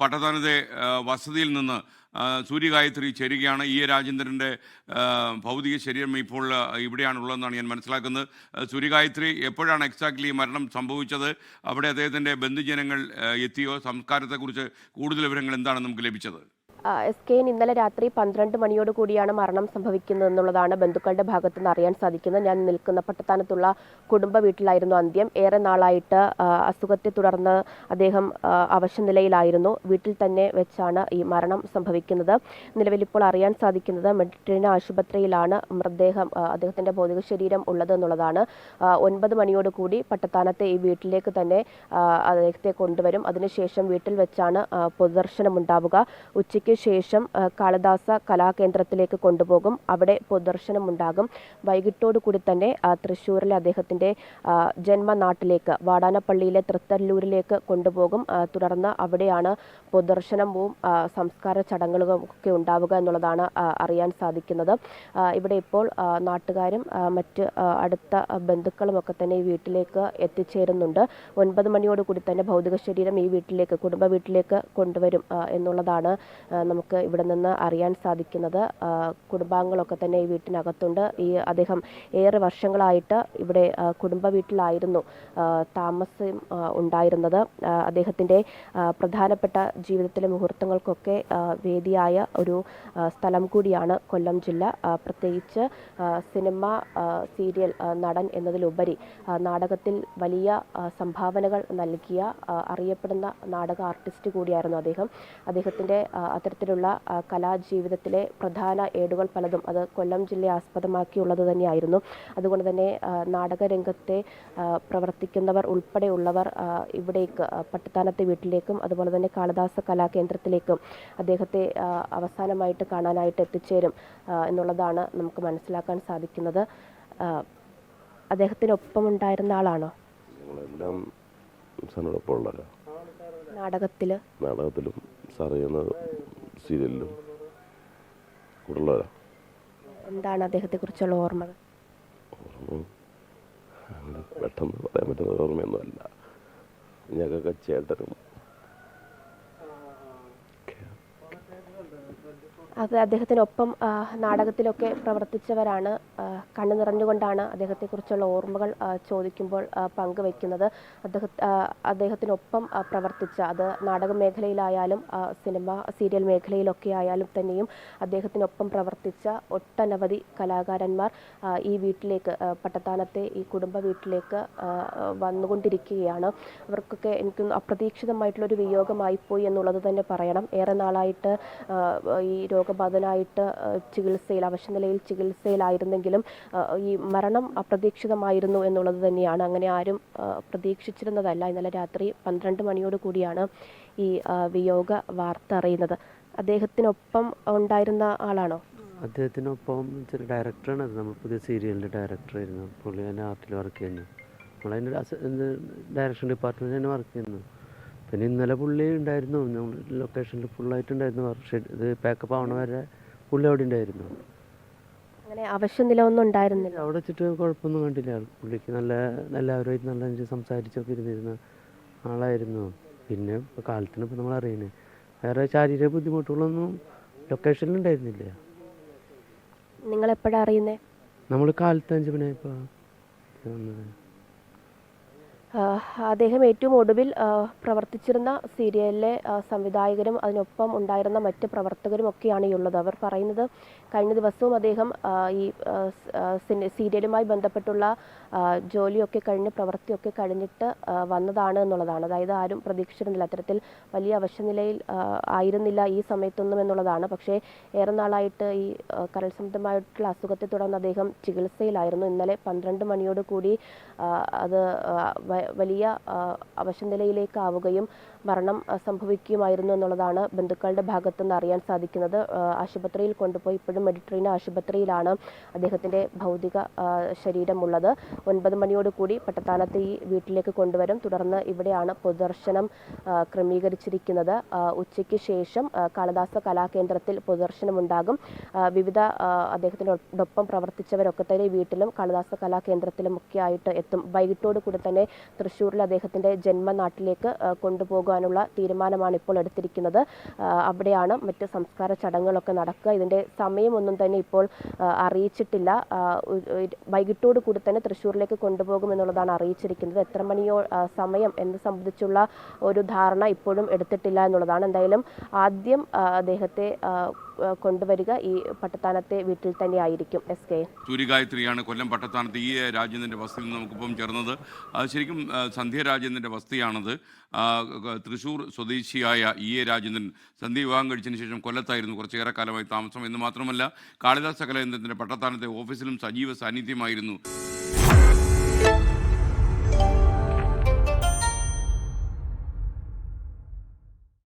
പട്ടത്താനത്തെ വസതിയിൽ നിന്ന് സൂര്യഗായത്രി ചേരുകയാണ്. ഇ എ രാജേന്ദ്രൻ്റെ ഭൗതിക ശരീരം ഇപ്പോൾ ഇവിടെയാണുള്ളതെന്നാണ് ഞാൻ മനസ്സിലാക്കുന്നത്. സൂര്യഗായത്രി എപ്പോഴാണ് എക്സാക്ട്ലി മരണം സംഭവിച്ചത്? അവിടെ അദ്ദേഹത്തിൻ്റെ ബന്ധുജനങ്ങൾ എത്തിയോ? സംസ്കാരത്തെക്കുറിച്ച് കൂടുതൽ വിവരങ്ങൾ എന്താണ് നമുക്ക് ലഭിച്ചത്? SK ഇന്നലെ രാത്രി 12 മണിയോട് കൂടിയാണ് മരണം സംഭവിക്കുന്നതെന്നുള്ളതാണ് ബന്ധുക്കളുടെ ഭാഗത്തു നിന്ന് അറിയാൻ സാധിക്കുന്നത്. ഞാൻ നിൽക്കുന്ന പട്ടത്താനത്തുള്ള കുടുംബ വീട്ടിലായിരുന്നു അന്ത്യം. ഏറെ നാളായിട്ട് അസുഖത്തെ തുടർന്ന് അദ്ദേഹം അവശനിലയിലായിരുന്നു. വീട്ടിൽ തന്നെ വെച്ചാണ് ഈ മരണം സംഭവിക്കുന്നത്. നിലവിൽ ഇപ്പോൾ അറിയാൻ സാധിക്കുന്നത് മെഡിറ്ററേനിയൻ ആശുപത്രിയിലാണ് മൃതദേഹം അദ്ദേഹത്തിൻ്റെ ഭൗതിക ശരീരം ഉള്ളത് എന്നുള്ളതാണ്. 9 മണിയോട് കൂടി പട്ടത്താനത്തെ ഈ വീട്ടിലേക്ക് തന്നെ അദ്ദേഹത്തെ കൊണ്ടുവരും. അതിനുശേഷം വീട്ടിൽ വെച്ചാണ് പൊതുദർശനം ഉണ്ടാവുക. ഉച്ചയ്ക്ക് ശേഷം കാളിദാസ കലാകേന്ദ്രത്തിലേക്ക് കൊണ്ടുപോകും. അവിടെ പൊതുദർശനമുണ്ടാകും. വൈകിട്ടോടു കൂടി തന്നെ തൃശ്ശൂരിലെ അദ്ദേഹത്തിൻ്റെ ജന്മനാട്ടിലേക്ക് വാടാനപ്പള്ളിയിലെ തൃത്തല്ലൂരിലേക്ക് കൊണ്ടുപോകും. തുടർന്ന് അവിടെയാണ് പൊതുദർശനവും സംസ്കാര ചടങ്ങുകളും ഒക്കെ ഉണ്ടാവുക എന്നുള്ളതാണ് അറിയാൻ സാധിക്കുന്നത്. ഇവിടെ ഇപ്പോൾ നാട്ടുകാരും മറ്റ് അടുത്ത ബന്ധുക്കളുമൊക്കെ തന്നെ ഈ വീട്ടിലേക്ക് എത്തിച്ചേരുന്നുണ്ട്. 9 മണിയോടുകൂടി തന്നെ ഭൗതിക ശരീരം ഈ വീട്ടിലേക്ക് കുടുംബ വീട്ടിലേക്ക് കൊണ്ടുവരും എന്നുള്ളതാണ് നമുക്ക് ഇവിടെ നിന്ന് അറിയാൻ സാധിക്കുന്നത്. കുടുംബാംഗങ്ങളൊക്കെ തന്നെ ഈ വീട്ടിനകത്തുണ്ട്. അദ്ദേഹം ഏറെ വർഷങ്ങളായിട്ട് ഇവിടെ കുടുംബ വീട്ടിലായിരുന്നു താമസം ഉണ്ടായിരുന്നത്. അദ്ദേഹത്തിൻ്റെ പ്രധാനപ്പെട്ട ജീവിതത്തിലെ മുഹൂർത്തങ്ങൾക്കൊക്കെ വേദിയായ ഒരു സ്ഥലം കൂടിയാണ് കൊല്ലം ജില്ല. പ്രത്യേകിച്ച് സിനിമ, സീരിയൽ നടൻ എന്നതിലുപരി നാടകത്തിൽ വലിയ സംഭാവനകൾ നൽകിയ അറിയപ്പെടുന്ന നാടക ആർട്ടിസ്റ്റ് കൂടിയായിരുന്നു അദ്ദേഹം. അദ്ദേഹത്തിൻ്റെ അത്തരത്തിലുള്ള കലാജീവിതത്തിലെ പ്രധാന ഏടുകൾ പലതും അത് കൊല്ലം ജില്ലയെ ആസ്പദമാക്കിയുള്ളത് തന്നെയായിരുന്നു. അതുകൊണ്ട് തന്നെ നാടകരംഗത്തെ പ്രവർത്തിക്കുന്നവർ ഉൾപ്പെടെയുള്ളവർ ഇവിടേക്ക് പട്ടത്താനത്തെ വീട്ടിലേക്കും അതുപോലെ തന്നെ കാളിദാസ കലാകേന്ദ്രത്തിലേക്കും അദ്ദേഹത്തെ അവസാനമായിട്ട് കാണാനായിട്ട് എത്തിച്ചേരും എന്നുള്ളതാണ് നമുക്ക് മനസ്സിലാക്കാൻ സാധിക്കുന്നത്. അദ്ദേഹത്തിനൊപ്പം ഉണ്ടായിരുന്ന ആളാണോ? നാടകത്തിലും സീരിയലിലും കൂടുതലുള്ളവരാണ്. എന്താണ് അദ്ദേഹത്തെ കുറിച്ചുള്ള ഓർമ്മകൾ? പെട്ടെന്ന് പറയാൻ പറ്റുന്ന ഓർമ്മയൊന്നുമല്ല. ഞങ്ങൾക്ക് ചേട്ടനും അത് അദ്ദേഹത്തിനൊപ്പം നാടകത്തിലൊക്കെ പ്രവർത്തിച്ചവരാണ്. കണ്ണു നിറഞ്ഞുകൊണ്ടാണ് അദ്ദേഹത്തെക്കുറിച്ചുള്ള ഓർമ്മകൾ ചോദിക്കുമ്പോൾ പങ്കുവയ്ക്കുന്നത്. അദ്ദേഹത്തിനൊപ്പം പ്രവർത്തിച്ച അത് നാടക മേഖലയിലായാലും സിനിമ സീരിയൽ മേഖലയിലൊക്കെ ആയാലും തന്നെയും അദ്ദേഹത്തിനൊപ്പം പ്രവർത്തിച്ച ഒട്ടനവധി കലാകാരന്മാർ ഈ വീട്ടിലേക്ക് പട്ടത്താനത്തെ ഈ കുടുംബ വീട്ടിലേക്ക് വന്നുകൊണ്ടിരിക്കുകയാണ്. അവർക്കൊക്കെ എനിക്ക് അപ്രതീക്ഷിതമായിട്ടുള്ളൊരു വിയോഗമായിപ്പോയി എന്നുള്ളത് തന്നെ പറയണം. ഏറെ നാളായിട്ട് ഈ രോഗബാധിതനായിട്ട് അവശനിലയിൽ ചികിത്സയിലായിരുന്നെങ്കിലും ഈ മരണം അപ്രതീക്ഷിതമായിരുന്നു എന്നുള്ളത് തന്നെയാണ്. അങ്ങനെ ആരും പ്രതീക്ഷിച്ചിരുന്നതല്ല. ഇന്നലെ രാത്രി 12 മണിയോട് കൂടിയാണ് ഈ വിയോഗ വാർത്ത അറിയുന്നത്. അദ്ദേഹത്തിനൊപ്പം ഉണ്ടായിരുന്ന ആളാണോ? അദ്ദേഹത്തിനൊപ്പം ഡയറക്ടറാണ്. അത് നമ്മൾ പുതിയ സീരിയലിൻ്റെ ഡയറക്ടറായിരുന്നു. പുള്ളി അതിൻ്റെ ആർട്ടിൽ വർക്ക് ചെയ്യുന്നു. നമ്മളതിൻ്റെ ഡയറക്ഷൻ ഡിപ്പാർട്ട്മെൻറ്റ് തന്നെ വർക്ക് ചെയ്യുന്നു. പിന്നെ ഇന്നലെ പുള്ളി ഉണ്ടായിരുന്നു. നമ്മൾ ലൊക്കേഷനിൽ ഫുള്ളായിട്ടുണ്ടായിരുന്നു. ഇത് പാക്കപ്പ് ആവണ വരെ പുള്ളി അവിടെ ഉണ്ടായിരുന്നു. അങ്ങനെ അവശ്യനില ഒന്നും ഉണ്ടായിരുന്നില്ല. അവിടെ വെച്ചിട്ട് കുഴപ്പമൊന്നും കണ്ടില്ല. പുള്ളിക്ക് എല്ലാവരുമായിട്ട് നല്ല സംസാരിച്ചൊക്കെ ഇരുന്നിരുന്ന ആളായിരുന്നു. പിന്നെ ഇപ്പോൾ കാലത്തിന് ഇപ്പോൾ നമ്മൾ അറിയുന്നത് വേറെ ശാരീരിക ബുദ്ധിമുട്ടുകളൊന്നും ലൊക്കേഷനിൽ ഉണ്ടായിരുന്നില്ല. നിങ്ങൾ എപ്പോഴാണ് അറിയുന്നത്? നമ്മൾ കാലത്ത് 5 മണിയായപ്പോൾ വന്നത്. അദ്ദേഹം ഏറ്റവും ഒടുവിൽ പ്രവർത്തിച്ചിരുന്ന സീരിയലിലെ സംവിധായകരും അതിനൊപ്പം ഉണ്ടായിരുന്ന മറ്റ് പ്രവർത്തകരും ഒക്കെയാണ് ഉള്ളത്. അവർ പറയുന്നത് കഴിഞ്ഞ ദിവസവും അദ്ദേഹം ഈ സീരിയലുമായി ബന്ധപ്പെട്ടുള്ള ജോലിയൊക്കെ കഴിഞ്ഞ് പ്രവൃത്തിയൊക്കെ കഴിഞ്ഞിട്ട് വന്നതാണ് എന്നുള്ളതാണ്. അതായത് ആരും പ്രതീക്ഷിച്ചിരുന്നില്ല, അത്തരത്തിൽ വലിയ അവശനിലയിൽ ആയിരുന്നില്ല ഈ സമയത്തൊന്നും എന്നുള്ളതാണ്. പക്ഷേ ഏറെ നാളായിട്ട് ഈ കരൾ സംബന്ധമായിട്ടുള്ള അസുഖത്തെ തുടർന്ന് അദ്ദേഹം ചികിത്സയിലായിരുന്നു. ഇന്നലെ 12 മണിയോട് കൂടി അത് വലിയ അവശനിലയിലേക്കാവുകയും മരണം സംഭവിക്കുകയുമായിരുന്നു എന്നുള്ളതാണ് ബന്ധുക്കളുടെ ഭാഗത്തു നിന്ന് അറിയാൻ സാധിക്കുന്നത്. ആശുപത്രിയിൽ കൊണ്ടുപോയി ഇപ്പോഴും മെഡിറ്ററേനിയൻ ആശുപത്രിയിലാണ് അദ്ദേഹത്തിൻ്റെ ഭൗതിക ശരീരമുള്ളത്. 9 മണിയോട് കൂടി പട്ടത്താനത്തെ ഈ വീട്ടിലേക്ക് കൊണ്ടുവരും. തുടർന്ന് ഇവിടെയാണ് പൊതുദർശനം ക്രമീകരിച്ചിരിക്കുന്നത്. ഉച്ചയ്ക്ക് ശേഷം കാളിദാസ കലാകേന്ദ്രത്തിൽ പൊതുദർശനമുണ്ടാകും. വിവിധ അദ്ദേഹത്തിനോടൊപ്പം പ്രവർത്തിച്ചവരൊക്കെ തന്നെ വീട്ടിലും കാളിദാസ കലാകേന്ദ്രത്തിലും ഒക്കെ ആയിട്ട് എത്തും. വൈകിട്ടോട് കൂടി തന്നെ തൃശ്ശൂരിൽ അദ്ദേഹത്തിൻ്റെ ജന്മനാട്ടിലേക്ക് കൊണ്ടുപോകാനുള്ള തീരുമാനമാണ് ഇപ്പോൾ എടുത്തിരിക്കുന്നത്. അവിടെയാണ് മറ്റ് സംസ്കാര ചടങ്ങുകളൊക്കെ നടക്കുക. ഇതിൻ്റെ സമയമൊന്നും തന്നെ ഇപ്പോൾ അറിയിച്ചിട്ടില്ല. വൈകിട്ടോട് കൂടി തന്നെ തൃശ്ശൂരിലേക്ക് കൊണ്ടുപോകുമെന്നുള്ളതാണ് അറിയിച്ചിരിക്കുന്നത്. എത്ര മണിയോ സമയം എന്ന് സംബന്ധിച്ചുള്ള ഒരു ധാരണ ഇപ്പോഴും എടുത്തിട്ടില്ല എന്നുള്ളതാണ്. എന്തായാലും ആദ്യം അദ്ദേഹത്തെ കൊണ്ടുവരിക ഈ പട്ടത്താനത്തെ വീട്ടിൽ തന്നെ ആയിരിക്കും. SK സൂര്യഗായത്രിയാണ് കൊല്ലം പട്ടത്താനത്ത് ഈ രാജേന്ദ്രൻ്റെ വസതിയിൽ നിന്ന് നമുക്കിപ്പം ചേർന്നത്. ശരിക്കും സന്ധ്യ രാജേന്ദ്രൻ്റെ വസതിയാണത്. തൃശ്ശൂർ സ്വദേശിയായ രാജേന്ദ്രൻ സന്ധ്യ വിവാഹം കഴിച്ചതിന് ശേഷം കൊല്ലത്തായിരുന്നു കുറച്ചേറെ കാലമായി താമസം എന്ന് മാത്രമല്ല കാളിദാസ കലാകേന്ദ്രത്തിൻ്റെ പട്ടത്താനത്തെ ഓഫീസിലും സജീവ സാന്നിധ്യമായിരുന്നു.